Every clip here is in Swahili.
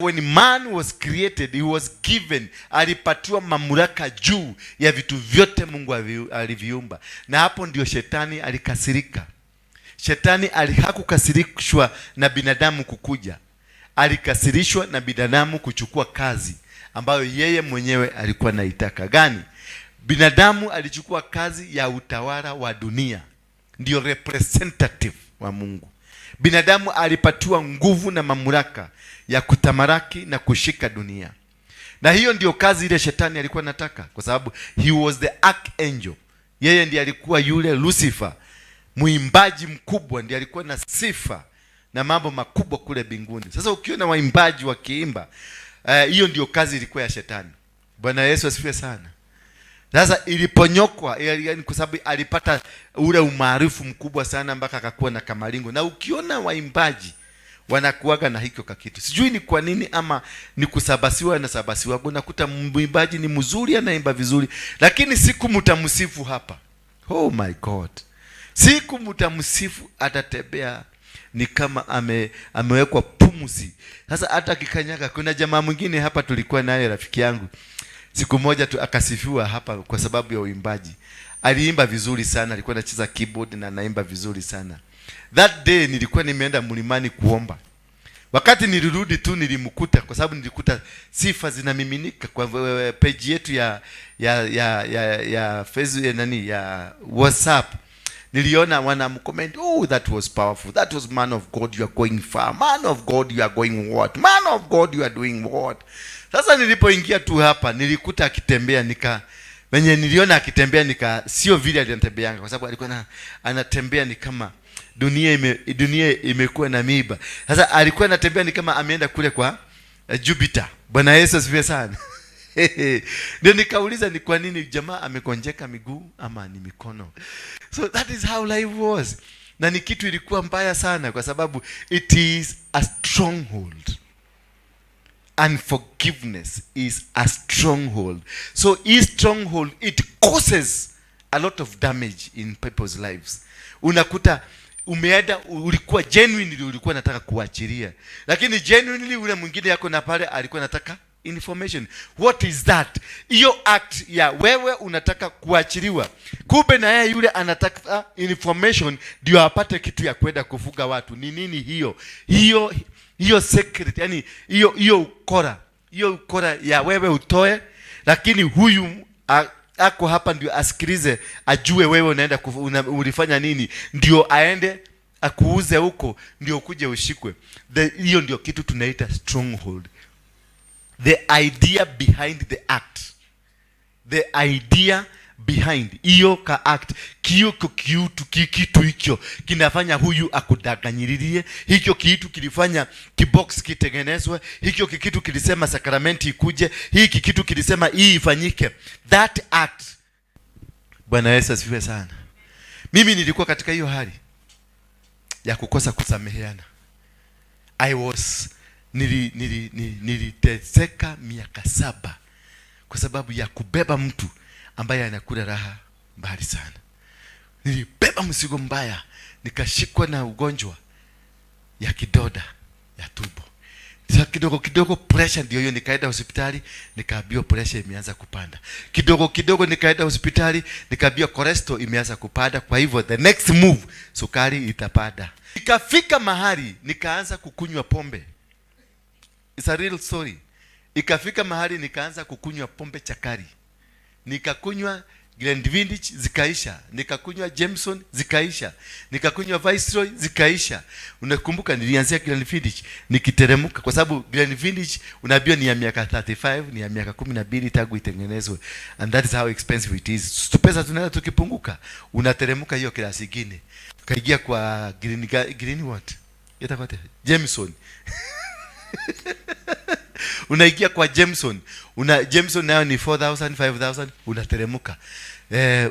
When man was created, he was given, alipatiwa mamlaka juu ya vitu vyote Mungu aliviumba. Na hapo ndio shetani alikasirika. Shetani hakukasirishwa na binadamu kukuja. Alikasirishwa na binadamu kuchukua kazi ambayo yeye mwenyewe alikuwa anaitaka. Gani? Binadamu alichukua kazi ya utawala wa dunia. Ndio representative wa Mungu. Binadamu alipatiwa nguvu na mamlaka ya kutamaraki na kushika dunia. Na hiyo ndio kazi ile shetani alikuwa anataka, kwa sababu he was the archangel. Yeye ndiye alikuwa yule Lucifer, muimbaji mkubwa, ndiye alikuwa na sifa na mambo makubwa kule mbinguni. Sasa ukiona waimbaji wakiimba, hiyo ndio kazi ilikuwa ya shetani. Bwana Yesu asifiwe sana. Sasa iliponyokwa, yani kwa sababu alipata ule umaarufu mkubwa sana mpaka akakuwa na kamaringo. Na ukiona waimbaji wanakuaga na hiko kakitu, sijui ni kwa nini, ama ni kusabasiwa na sabasiwa. Unakuta mwimbaji ni mzuri, anaimba vizuri, lakini siku mtamsifu hapa, oh my God, siku mtamsifu atatembea ni kama amewekwa pumzi. Sasa hata kikanyaga. Kuna jamaa mwingine hapa tulikuwa naye, rafiki yangu, siku moja tu akasifiwa hapa kwa sababu ya uimbaji. Aliimba vizuri sana, alikuwa anacheza keyboard na anaimba vizuri sana. That day nilikuwa nimeenda mlimani kuomba. Wakati nilirudi tu nilimkuta, kwa sababu nilikuta sifa zinamiminika kwa page yetu ya Facebook ya WhatsApp. Niliona wanamcomment, oh, that was powerful, that was man of God, you are going far, man of God, you are going what, man of God, you are doing what. Sasa nilipoingia tu hapa nilikuta akitembea, wenye niliona akitembea sio vile alitembeanga, kwa sababu alikuwa anatembea ni kama dunia imekuwa na miiba. Sasa alikuwa anatembea ni kama ameenda kule kwa Jupiter. Bwana Yesu asifiwe sana. Ndio nikauliza ni kwa nini jamaa amekonjeka miguu ama ni mikono. So that is how life was. Na ni kitu ilikuwa mbaya sana, kwa sababu it is a stronghold. Unforgiveness is a stronghold. So each stronghold, it causes a lot of damage in people's lives. Unakuta umeenda, ulikuwa genuinely ulikuwa nataka kuachilia, lakini genuinely ule mwingine yako na pale alikuwa nataka information. What is that? Hiyo act ya wewe unataka kuachiliwa, kumbe na yeye yule anataka information ndio apate kitu ya kwenda kufuga watu. Ni nini hiyo secret? Yani hiyo ukora ya wewe utoe, lakini huyu ako hapa ndio asikilize, ajue wewe unaenda ulifanya nini, ndio aende akuuze huko, ndio ukuje ushikwe. Hiyo ndio kitu tunaita stronghold. The idea behind the act. The idea behind hiyo ka act, kitu hicho kinafanya huyu akudanganyiririe. Hicho kitu kilifanya kibox kitengenezwe. Hicho kitu kilisema sakramenti ikuje. Hiki kitu kilisema hii ifanyike. That act. Bwana Yesu asifiwe sana. Mimi nilikuwa katika hiyo hali ya kukosa kusameheana. Niliteseka miaka 7 kwa sababu ya kubeba mtu ambaye anakula raha mbali sana. Nilibeba mzigo mbaya, nikashikwa na ugonjwa ya kidoda ya tumbo. Sasa kidogo pressure ndio hiyo, nikaenda hospitali, nikaambiwa pressure imeanza kupanda. Kidogo nikaenda hospitali, nikaambiwa cholesterol imeanza kupanda, kwa hivyo the next move sukari itapanda. Ikafika mahali nikaanza kukunywa pombe. It's a real story. Ikafika mahali nikaanza kukunywa pombe chakari. Nikakunywa Glenfiddich zikaisha, nikakunywa Jameson zikaisha, nikakunywa Viceroy zikaisha. Unakumbuka nilianzia Glenfiddich nikiteremuka, kwa sababu Glenfiddich unaambiwa ni ya miaka 35, ni ya miaka 12 tangu itengenezwe, and that is how expensive it is. Pesa tunaenda tukipunguka, unateremuka hiyo klasi nyingine. Kaingia kwa green what? Yatakwata Jameson. Unaingia kwa Jameson. Jameson nayo ni 4,000, 5,000, unateremuka.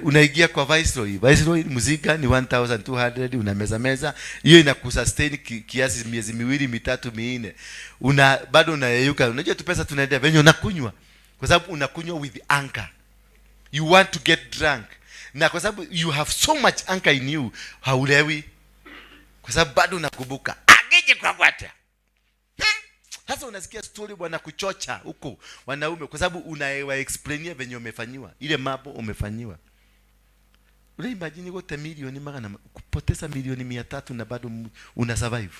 Unaingia kwa Viceroy mziga ni 1,200, unameza. Hiyo inakusustain kiasi miezi 2, 3, 4. Bado unayeyuka. Unajua tu pesa tunaendea venye unakunywa. Kwa sababu unakunywa with anger. You want to get drunk. Na kwa sababu you have so much anger in you, haulewi. Kwa sababu bado unakumbuka. Ageje kwa kwata. Sasa unasikia story bwana kuchocha huko wanaume kwa sababu unaewa explainia venye umefanyiwa ile mambo umefanyiwa. Ule imagine wote milioni magana kupoteza milioni 300 na bado una survive.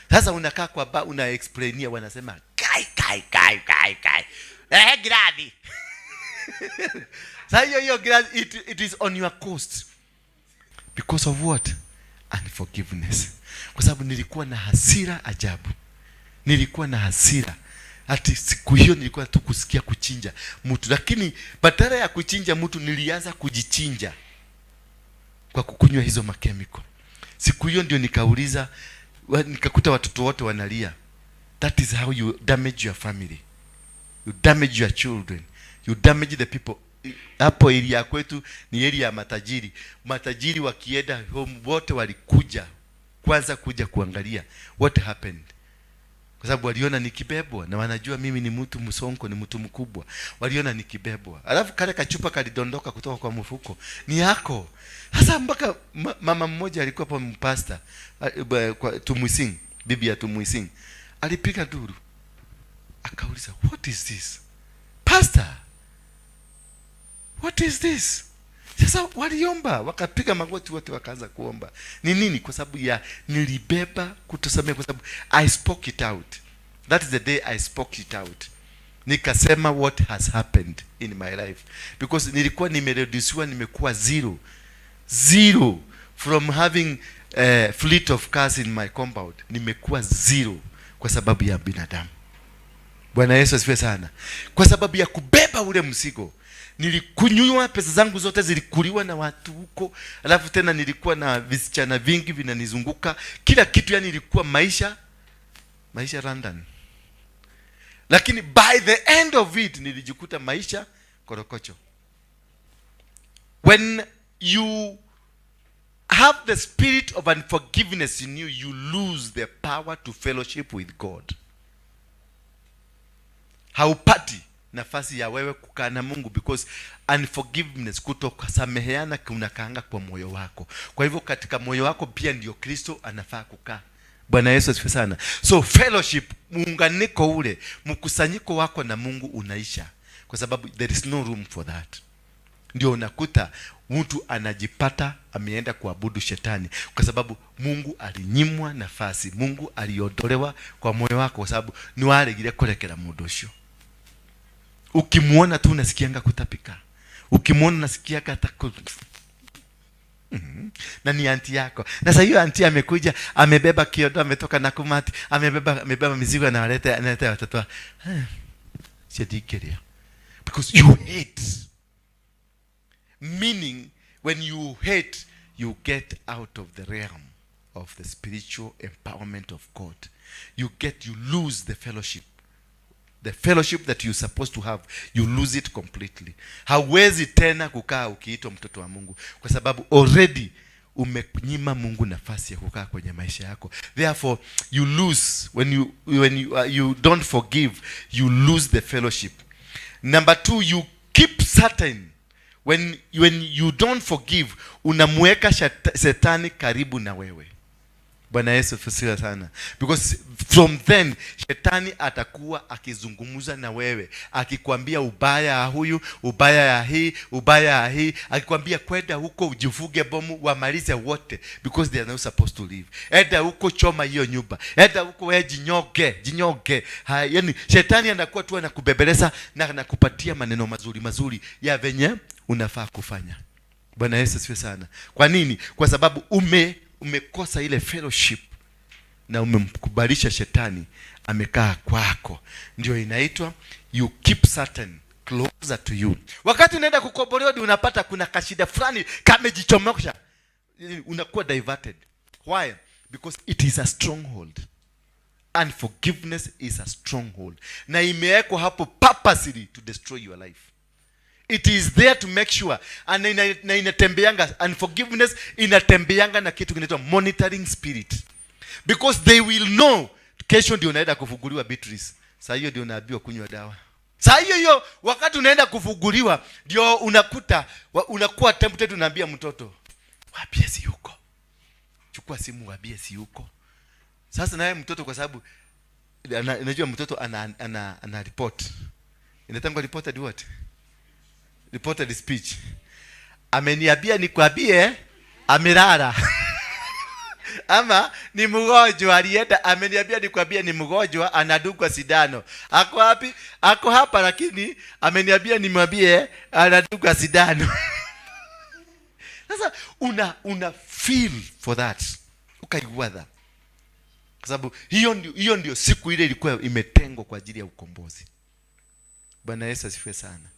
Sasa unakaa kwa ba una explainia wanasema kai. Gradi. Sasa hiyo gradi it is on your cost. Because of what? Unforgiveness. Kwa sababu nilikuwa na hasira ajabu. Nilikuwa na hasira. Ati siku hiyo nilikuwa tu kusikia kuchinja mtu, lakini badala ya kuchinja mtu nilianza kujichinja kwa kukunywa hizo makemiko. Siku hiyo ndio nikauliza, nikakuta watoto wote wanalia. That is how you damage your family. You damage your children. You damage the people. Hapo area kwetu ni area ya matajiri. Matajiri wakienda home wote walikuja kwanza kuja kuangalia what happened. Kwa sababu waliona nikibebwa na wanajua mimi ni mtu msonko, ni mtu mkubwa. Waliona nikibebwa. Alafu kale kachupa kalidondoka kutoka kwa mfuko. Ni yako. Sasa mpaka mama mmoja alikuwa hapo mpasta kwa Tumuising, bibi ya Tumuising. Alipiga duru. Akauliza, "What is this? Pastor, what is this?" Sasa waliomba, wakapiga magoti wote wakaanza kuomba. Ni nini? Kwa sababu ya nilibeba kutosamea, kwa sababu I spoke it out. That is the day I spoke it out. Nikasema what has happened in my life. Because nilikuwa nimereduciwa, nimekuwa zero from having fleet of cars in my compound. Nimekuwa zero kwa sababu ya binadamu. Bwana Yesu asifiwe sana. Kwa sababu ya kubeba ule mzigo. Nilikunywa, pesa zangu zote zilikuliwa na watu huko. Alafu tena nilikuwa na visichana vingi vinanizunguka. Kila kitu yani ilikuwa maisha London. Lakini by the end of it nilijikuta maisha korokocho. When you have the spirit of unforgiveness in you, you lose the power to fellowship with God. Haupati nafasi ya wewe kukaa na Mungu, because unforgiveness, kutokusameheana, kunakaanga kwa moyo wako. Kwa hivyo katika moyo wako pia ndio Kristo anafaa kukaa. Bwana Yesu asifiwe sana. So fellowship, muunganiko ule, mkusanyiko wako na Mungu unaisha, kwa sababu there is no room for that. Ndio unakuta mtu anajipata ameenda kuabudu shetani, kwa sababu Mungu alinyimwa nafasi. Mungu aliondolewa kwa moyo wako, kwa sababu ni wale gile kolekera mundu ucio. Ukimuona tu unasikianga kutapika. Ukimuona unasikianga na ni anti yako. Na sasa hiyo anti amekuja, amebeba kiodo, ametoka na kumati, amebeba mizigo na analeta watoto. Siadikiria. Because you hate. Meaning when you hate, you get out of the realm of the spiritual empowerment of God. You lose the fellowship. The fellowship that you're supposed to have, you lose it completely. Hawezi tena kukaa ukiitwa mtoto wa Mungu, kwa sababu already umenyima Mungu nafasi ya kukaa kwenye maisha yako. Therefore you lose when you don't forgive, you lose the fellowship. Number 2, you keep certain. When you don't forgive, unamweka shetani karibu na wewe. Bwana Yesu asifiwe sana. Because from then shetani atakuwa akizungumza na wewe, akikwambia ubaya ya huyu, ubaya ya hii, ubaya ya hii, akikwambia kwenda huko ujivuge bomu wamalize wote, because they are not supposed to live. Enda huko choma hiyo nyumba. Enda huko wewe jinyoge. Yaani shetani anakuwa tu anakubebeleza na anakupatia maneno mazuri ya venye unafaa kufanya. Bwana Yesu asifiwe sana. Kwa nini? Kwa sababu umekosa ile fellowship na umemkubalisha shetani amekaa kwako. Ndio inaitwa you keep Satan closer to you. Wakati unaenda kukombolewa unapata kuna kashida fulani kamejichomosha, unakuwa diverted. Why? Because it is a stronghold. Unforgiveness is a stronghold. Na imewekwa hapo purposely to destroy your life. It is there to make sure. Na inatembeanga, unforgiveness inatembeanga na kitu kinaitwa monitoring spirit. Because they will know kesho ndio unaenda kufunguliwa Beatrice. Sasa hiyo ndio unaambiwa kunywa dawa. Sasa hiyo wakati unaenda kufunguliwa ndio unakuwa tempted, unaambia mtoto, "Waambie si yuko." Chukua simu waambie si yuko. Sasa naye mtoto, kwa sababu Unajua mtoto ana report. Inatangwa reported what? Reported speech. Ameniambia nikwambie amelala. Ama ni mgonjwa alienda, ameniambia nikwambie ni mgonjwa anadungwa sindano. Ako wapi? Ako hapa, lakini ameniambia nimwambie anadungwa sindano. Sasa una feel for that. Ukaiguadha. Kwa sababu hiyo ndio siku ile ilikuwa imetengwa kwa ajili ya ukombozi. Bwana Yesu asifiwe sana.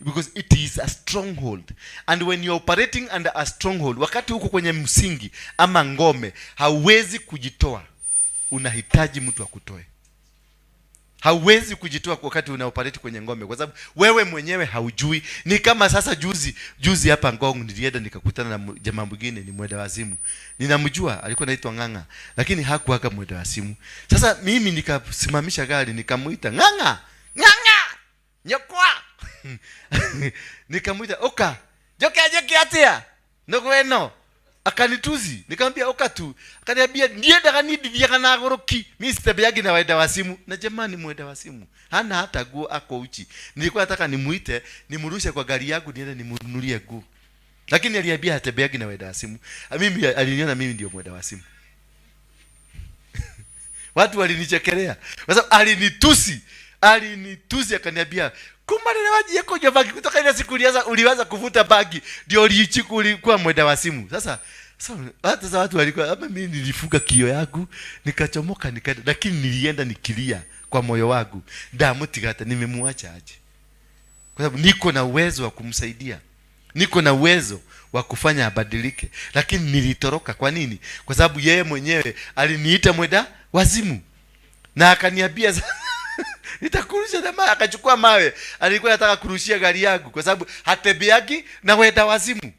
Because it is a stronghold. And when you are operating under a stronghold, wakati huko kwenye msingi ama ngome, hauwezi kujitoa. Unahitaji mtu akutoe. Hauwezi kujitoa wakati unaoperate kwenye ngome, kwa sababu wewe mwenyewe haujui. Ni kama sasa juzi hapa Ngong nilienda nikakutana na jamaa mwingine, ni mwenda wazimu. Ninamjua, alikuwa anaitwa Nganga, lakini hakuwaka mwenda wazimu. Sasa mimi nikasimamisha gari, nikamuita Nganga, nyokwa. Nikamuita oka, joke atia nogweno. Akanituzi, nikamwambia oka tu. Akaniambia ndienda kanidithia kana goroki. Mimi sitabiagi na waenda wasimu. Na jamani mwenda wasimu hana hata nguo, ako uchi. Nilikuwa nataka nimuite, nimrushe kwa gari yangu niende nimnunulie nguo. Lakini aliambia hatabiagi na waenda wasimu. Mimi aliniona mimi ndio mwenda wasimu. Watu walinichekelea. Kwa sababu alinitusi akaniambia kumarira waji yako jovagi kutoka ile siku ulianza kuvuta bagi ndio ulichiku ulikuwa mwenda wasimu. Sasa hata watu walikuwa ama mimi nilifunga kio yangu nikachomoka nikaenda, lakini nilienda nikilia kwa moyo wangu ndamutigata nimemwacha aje, kwa sababu niko na uwezo wa kumsaidia, niko na uwezo wa kufanya abadilike, lakini nilitoroka. Kwa nini? Kwa sababu yeye mwenyewe aliniita mwenda wazimu na akaniambia nitakurusha na mawe. Akachukua mawe, alikuwa anataka kurushia gari yangu kwa sababu hatebeagi na wenda wazimu.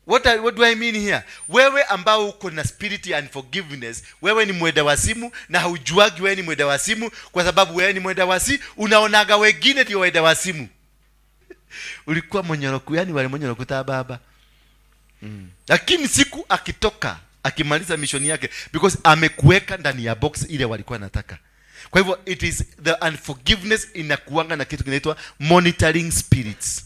What do I mean here? Wewe ambao uko na spirit and forgiveness, wewe ni mwenda wazimu na haujuagi wewe ni mwenda wazimu, kwa sababu wewe ni mwenda wazimu unaonaga wengine ndio wenda wazimu. Ulikuwa monyoroku, yani wale monyoroku ta baba. Lakini siku akitoka, akimaliza mission yake, because amekuweka ndani ya box ile walikuwa nataka. Kwa hivyo it is the unforgiveness inakuanga na kitu kinaitwa monitoring spirits.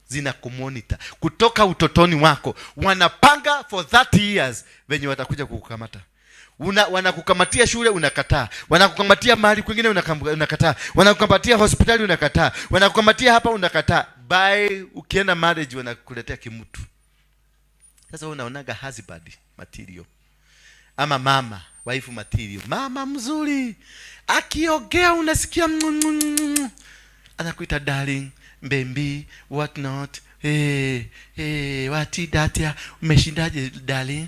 Zina kumonitor kutoka utotoni wako, wanapanga for 30 years venye watakuja kukukamata. Wanakukamatia shule unakataa, wanakukamatia mahali kwingine unakataa, wanakukamatia hospitali unakataa, wanakukamatia hapa unakataa. By ukienda marriage wanakuletea kimutu. Sasa unaonaga husband material ama mama wife material. Mama mzuri akiongea unasikia anakuita darling, baby, what not, what datia, umeshindaje darling?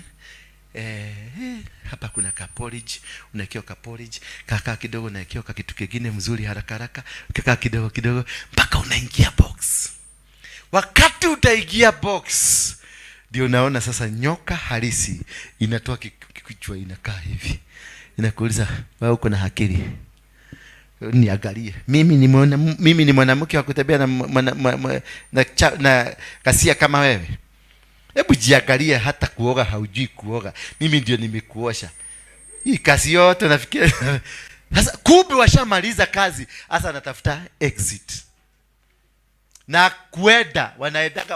Hapa kuna ka porridge, unakio ka porridge, kaka kidogo na kio ka kitu kingine mzuri haraka, kaka kidogo mpaka unaingia box. Wakati utaingia box ndio unaona sasa nyoka halisi inatoa kichwa, inakaa hivi. Inakuuliza, wewe uko na akili? Niangalie. Mimi ni mwanamke wa kutembea na kasia kama wewe. Hebu jiangalie, hata kuoga haujui kuoga. Mimi ndio nimekuosha. Hii kazi yote nafikiria. Sasa kumbe washamaliza kazi, sasa anatafuta exit. Na kuenda,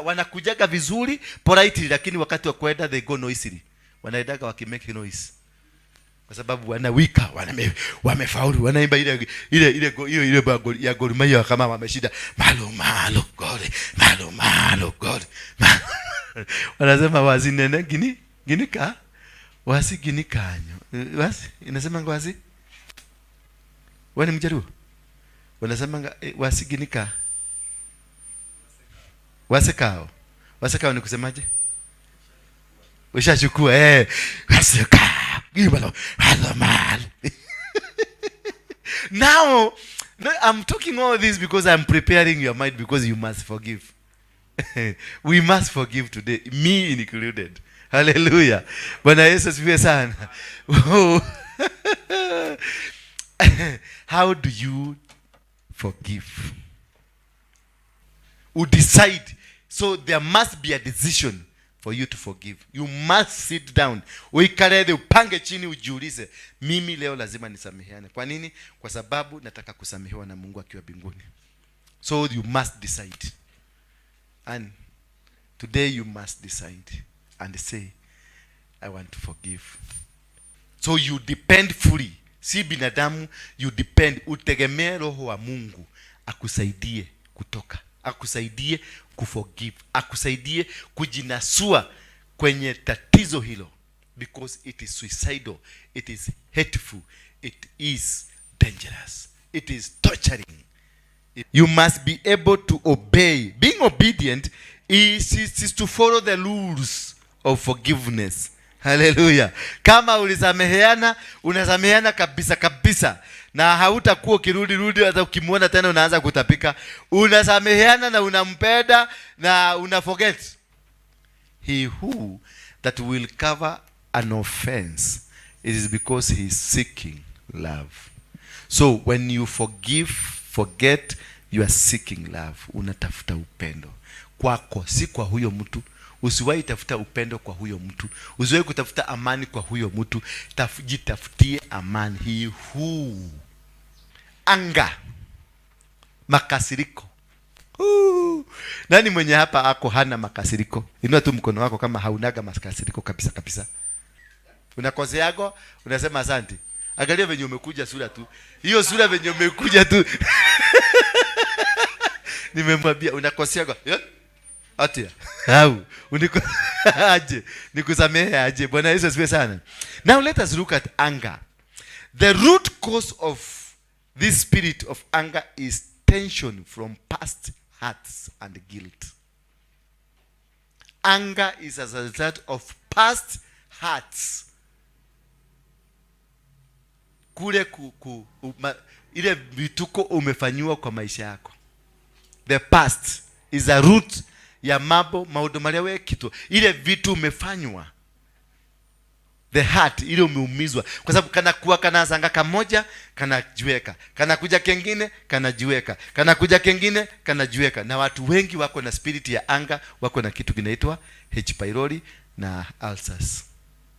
wanakujaga vizuri politely, lakini wakati wa kuenda they go noisily. Wanaendaga wakimake noise. Kwa sababu wanawika, wamefaulu, wanaimba ile bago ya Gor Mahia kama wameshinda. Malo God. Wanasema wazinene ginika wasi ginikanyo. Wasi inasema ngwazi. Wani mjaruo. Wanasema wasi ginika. Wasekao ni kusemaje? Ushachukua wasekao. Now I'm talking all this because I'm preparing your mind, because you must forgive. We must forgive today, me included. Hallelujah. Bwana Yesu asifiwe sana. How do you forgive? You decide. So there must be a decision for you to forgive. You must sit down, uikale, upange chini, ujiulize, mimi leo lazima nisameheane. Kwa nini? Kwa sababu nataka kusamehewa na Mungu akiwa mbinguni. So you must decide, and today you must decide and say, I want to forgive. So you depend fully, si binadamu, you depend, utegemee Roho wa Mungu akusaidie kutoka, akusaidie kuforgive, akusaidie kujinasua kwenye tatizo hilo, because it is suicidal, it is hateful, it is dangerous, it is torturing. You must be able to obey. Being obedient is to follow the rules of forgiveness. Hallelujah. Kama ulisameheana, unasameheana kabisa kabisa, na hautakuwa ukirudi hata ukimwona tena unaanza kutapika. Unasameheana na unampenda na una forget. He who that will cover an offense, it is because he is seeking love. So when you forget, you are seeking love. Unatafuta upendo kwako, si kwa huyo mtu. Usiwahi tafuta upendo kwa huyo mtu. Usiwahi kutafuta amani kwa huyo mtu. Jitafutie amani. He who, anga, makasiriko. Nani mwenye hapa ako hana makasiriko? Inua tu mkono wako kama haunaga makasiriko kabisa kabisa. Unakoseago, unasema asante. Angalia venye umekuja sura tu. Hiyo sura venye umekuja tu. Nimemwambia unakoseago. Atia. Au aje nikusamehe aje. Bwana Yesu asifiwe sana. Now let us look at anger. The root cause of this spirit of anger is tension from past hurts and guilt. Anger is as a result of past hurts. Kule ile vituko umefanywa kwa maisha yako. The past is a root ya maudomalia we kitu. Ile vitu umefanywa. The heart, ile umeumizwa. Kwa sababu kana zanga kamoja, kana jiweka. Kana kuja kengine, kana jiweka. Kana kuja kengine, kana jiweka. Na watu wengi wako na spirit ya anger, wako na kitu kinaitwa H. pylori na ulcers.